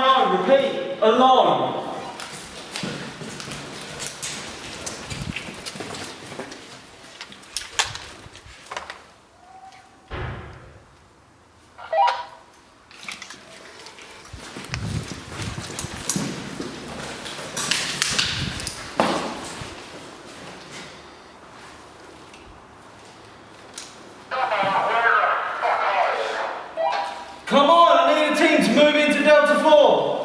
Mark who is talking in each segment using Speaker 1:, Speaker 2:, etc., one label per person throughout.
Speaker 1: alone. Repeat, alone. Come on, I need a team to move into Delta 4.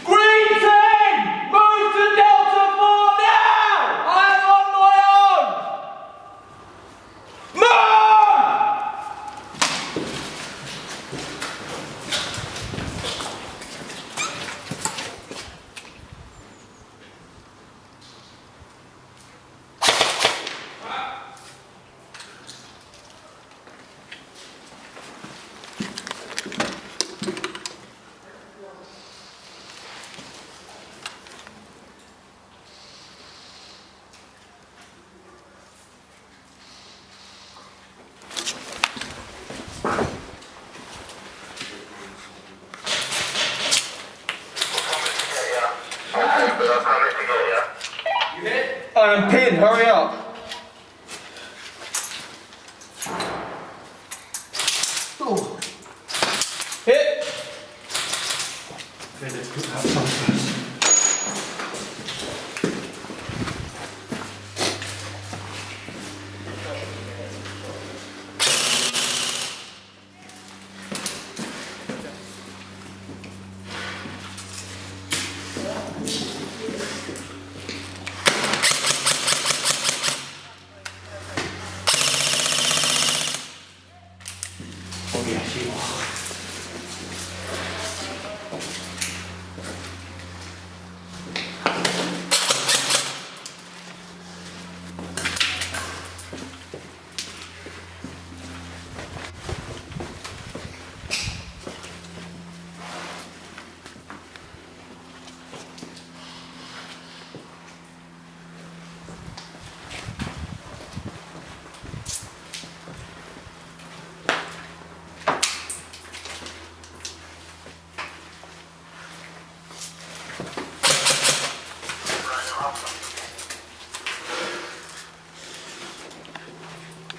Speaker 1: Green team, move to Delta 4 now! I am on my own! I am pinned, hurry up. Oh. Hit. Okay, let's put that on first.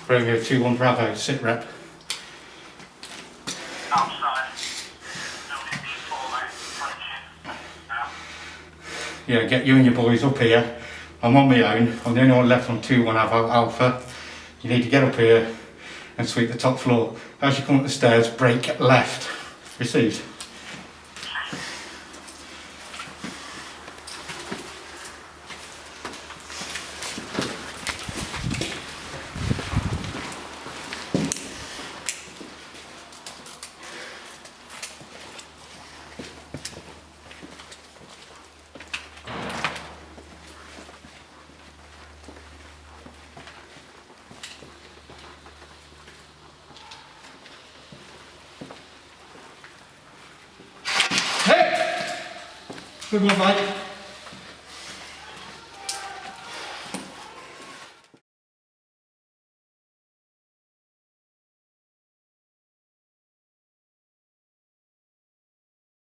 Speaker 1: Bravo 2-1 Bravo, sit rep.
Speaker 2: Outside.
Speaker 3: Yeah, get you and your boys up here. I'm on my own. I'm the only one left on 2-1 Alpha. You need to get up here and sweep the top floor. As you come up the stairs, brake left. Received. Good one, mate.